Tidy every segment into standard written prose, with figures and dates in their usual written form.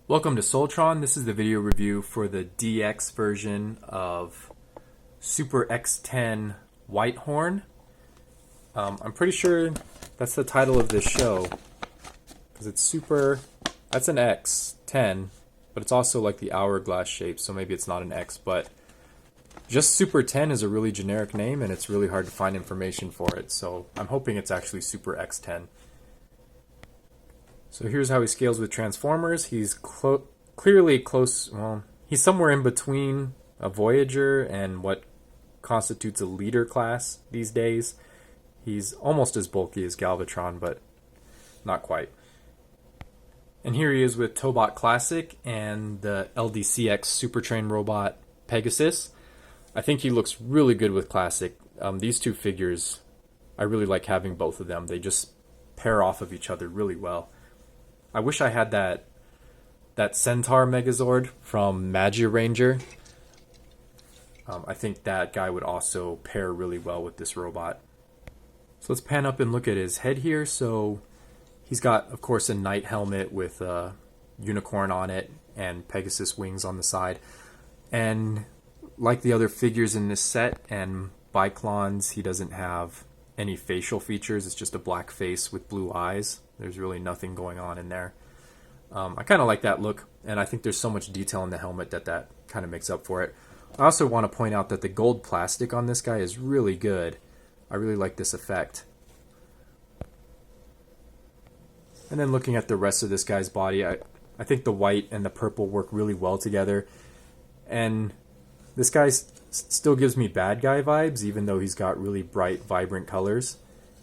Welcome to Soltron. This is the video review for the DX version of Super X10 Whitehorn. I'm pretty sure that's the title of this show because it's super, that's an X10, but it's also like the hourglass shape, so maybe it's not an X, but just Super 10 is a really generic name and it's really hard to find information for it, so I'm hoping it's actually Super X10. So here's how he scales with Transformers. He's clearly close, well, he's somewhere in between a Voyager and what constitutes a leader class these days. He's almost as bulky as Galvatron, but not quite. And here he is with Tobot Classic and the LDCX Supertrain robot Pegasus. I think he looks really good with Classic. These two figures, I really like having both of them. They just pair off of each other really well. I wish I had that Centaur Megazord from Magia Ranger. I think that guy would also pair really well with this robot. So let's pan up and look at his head here. So he's got, of course, a knight helmet with a unicorn on it and Pegasus wings on the side. And like the other figures in this set and Biclons, he doesn't have any facial features. It's just a black face with blue eyes. There's really nothing going on in there. I kind of like that look, and I think there's so much detail in the helmet that kind of makes up for it. I also want to point out that the gold plastic on this guy is really good. I really like this effect. And then looking at the rest of this guy's body, I think the white and the purple work really well together. And this guy still gives me bad guy vibes, even though he's got really bright, vibrant colors.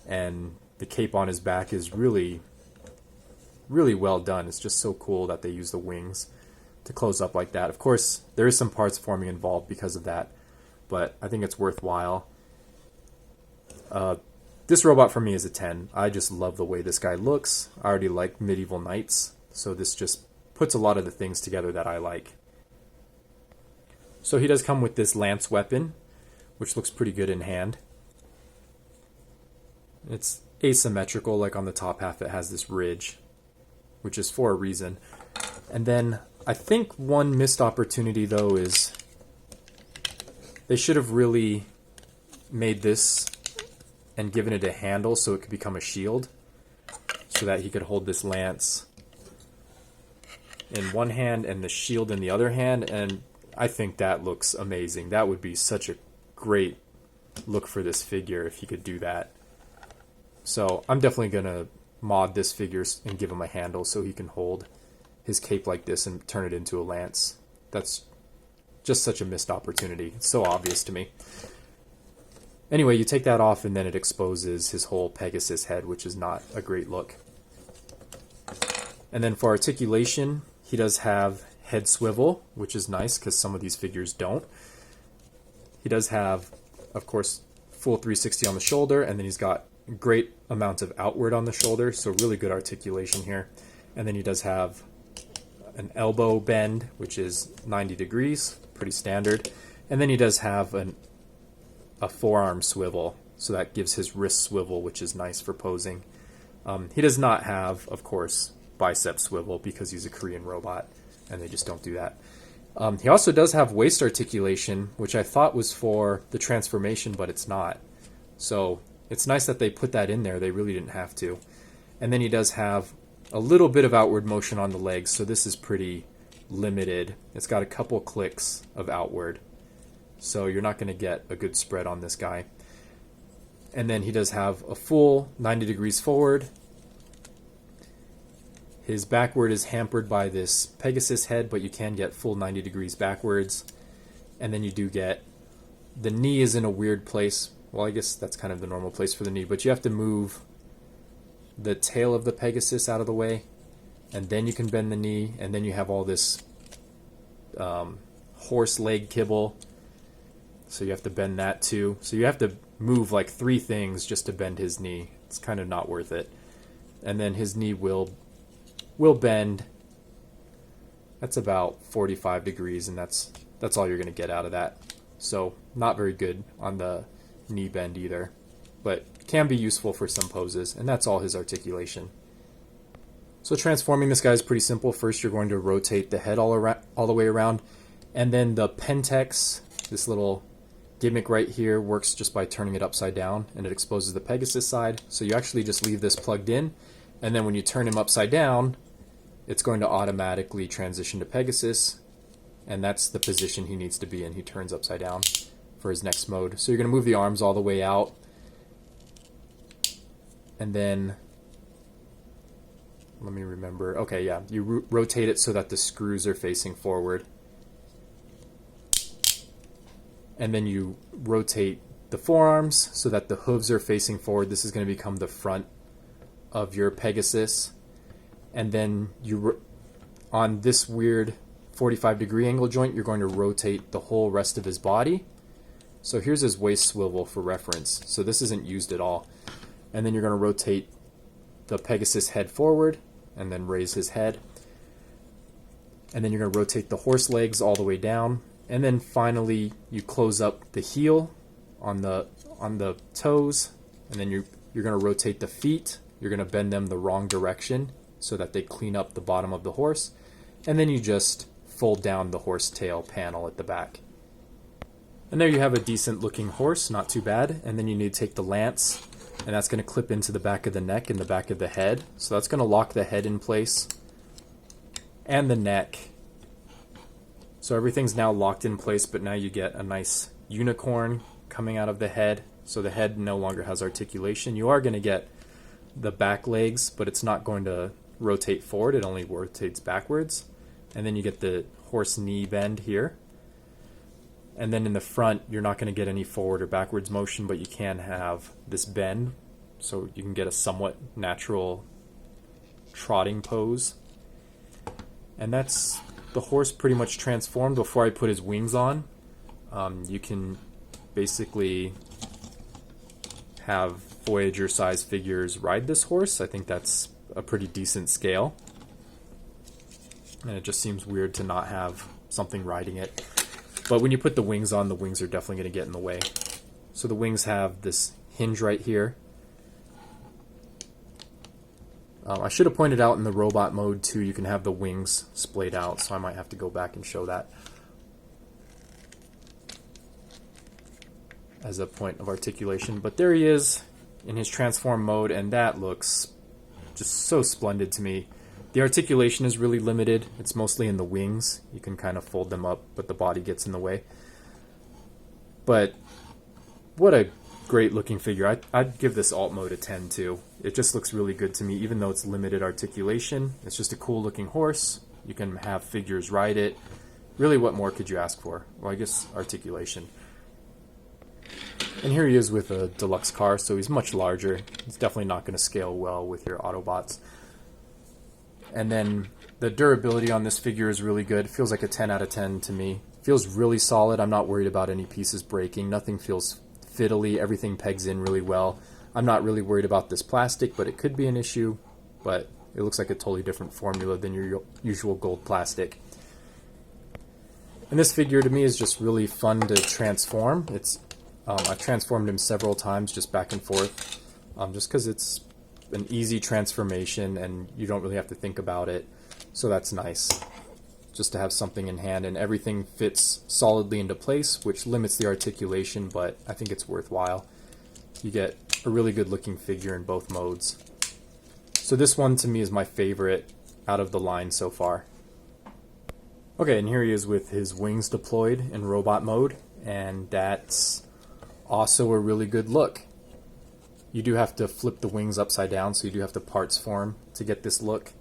And the cape on his back is really well done. It's just so cool that they use the wings to close up like that. Of course, there is some parts forming involved because of that, but I think it's worthwhile. This robot for me is a 10. I just love the way this guy looks. I already like medieval knights, so this just puts a lot of the things together that I like. So he does come with this lance weapon, which looks pretty good in hand. It's asymmetrical, like on the top half it has this ridge, which is for a reason. And then I think one missed opportunity though is they should have really made this and given it a handle so it could become a shield, so that he could hold this lance in one hand and the shield in the other hand, and I think that looks amazing. That would be such a great look for this figure if he could do that. So I'm definitely going to mod this figure and give him a handle so he can hold his cape like this and turn it into a lance. That's just such a missed opportunity. It's so obvious to me. Anyway, you take that off and then it exposes his whole Pegasus head, which is not a great look. And then for articulation, he does have head swivel, which is nice because some of these figures don't. He does have, of course, full 360 on the shoulder, and then he's got great amount of outward on the shoulder, so really good articulation here. And then he does have an elbow bend, which is 90 degrees, pretty standard. And then he does have a forearm swivel, so that gives his wrist swivel, which is nice for posing. He does not have, of course, bicep swivel because he's a Korean robot, and they just don't do that. He also does have waist articulation, which I thought was for the transformation, but it's not. So it's nice that they put that in there. They really didn't have to. And then he does have a little bit of outward motion on the legs, so this is pretty limited. It's got a couple clicks of outward, so you're not going to get a good spread on this guy. And then he does have a full 90 degrees forward. His backward is hampered by this Pegasus head, but you can get full 90 degrees backwards. And then you do get, the knee is in a weird place. Well, I guess that's kind of the normal place for the knee, but you have to move the tail of the Pegasus out of the way, and then you can bend the knee, and then you have all this horse leg kibble, so you have to bend that too. So you have to move like 3 things just to bend his knee. It's kind of not worth it. And then his knee will bend. That's about 45 degrees, and that's all you're going to get out of that. So not very good on the knee bend either, but can be useful for some poses, and that's all his articulation. So transforming this guy is pretty simple. First, you're going to rotate the head all the way around, and then the Pentex, this little gimmick right here, works just by turning it upside down, and it exposes the Pegasus side. So you actually just leave this plugged in, and then when you turn him upside down, it's going to automatically transition to Pegasus, and that's the position he needs to be in. He turns upside down for his next mode. So you're going to move the arms all the way out, and then let me remember. Okay, yeah, you rotate it so that the screws are facing forward. And then you rotate the forearms so that the hooves are facing forward. This is going to become the front of your Pegasus. And then on this weird 45-degree angle joint, you're going to rotate the whole rest of his body. So here's his waist swivel for reference. So this isn't used at all. And then you're going to rotate the Pegasus head forward and then raise his head. And then you're going to rotate the horse legs all the way down. And then finally you close up the heel on the toes, and then you're going to rotate the feet. You're going to bend them the wrong direction so that they clean up the bottom of the horse. And then you just fold down the horse tail panel at the back. And there you have a decent looking horse, not too bad. And then you need to take the lance, and that's going to clip into the back of the neck and the back of the head. So that's going to lock the head in place and the neck. So everything's now locked in place, but now you get a nice unicorn coming out of the head. So the head no longer has articulation. You are going to get the back legs, but it's not going to rotate forward. It only rotates backwards. And then you get the horse knee bend here. And then in the front, you're not going to get any forward or backwards motion, but you can have this bend. So you can get a somewhat natural trotting pose. And that's the horse pretty much transformed. Before I put his wings on, you can basically have Voyager size figures ride this horse. I think that's a pretty decent scale. And it just seems weird to not have something riding it. But when you put the wings on, the wings are definitely going to get in the way. So the wings have this hinge right here. I should have pointed out in the robot mode too, you can have the wings splayed out, so I might have to go back and show that as a point of articulation. But there he is in his transform mode, and that looks just so splendid to me. The articulation is really limited. It's mostly in the wings. You can kind of fold them up, but the body gets in the way. But what a great looking figure. I'd give this alt mode a 10 too. It just looks really good to me, even though it's limited articulation. It's just a cool looking horse. You can have figures ride it. Really, what more could you ask for? Well, I guess articulation. And here he is with a deluxe car, so he's much larger. He's definitely not going to scale well with your Autobots. And then the durability on this figure is really good. It feels like a 10 out of 10 to me. It feels really solid. I'm not worried about any pieces breaking. Nothing feels fiddly. Everything pegs in really well. I'm not really worried about this plastic, but it could be an issue. But it looks like a totally different formula than your usual gold plastic. And this figure to me is just really fun to transform. I've transformed him several times just back and forth, just because it's an easy transformation and you don't really have to think about it. So that's nice, just to have something in hand, and everything fits solidly into place, which limits the articulation, but I think it's worthwhile. You get a really good looking figure in both modes. So this one to me is my favorite out of the line so far. Okay, and here he is with his wings deployed in robot mode, and that's also a really good look. You do have to flip the wings upside down, so you do have to parts form to get this look,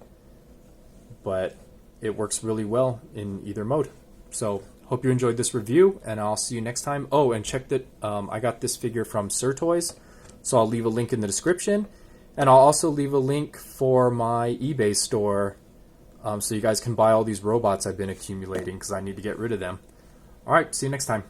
but it works really well in either mode. So hope you enjoyed this review, and I'll see you next time. Oh, and check that I got this figure from Sirtoys, so I'll leave a link in the description, and I'll also leave a link for my eBay store, so you guys can buy all these robots I've been accumulating because I need to get rid of them. Alright, see you next time.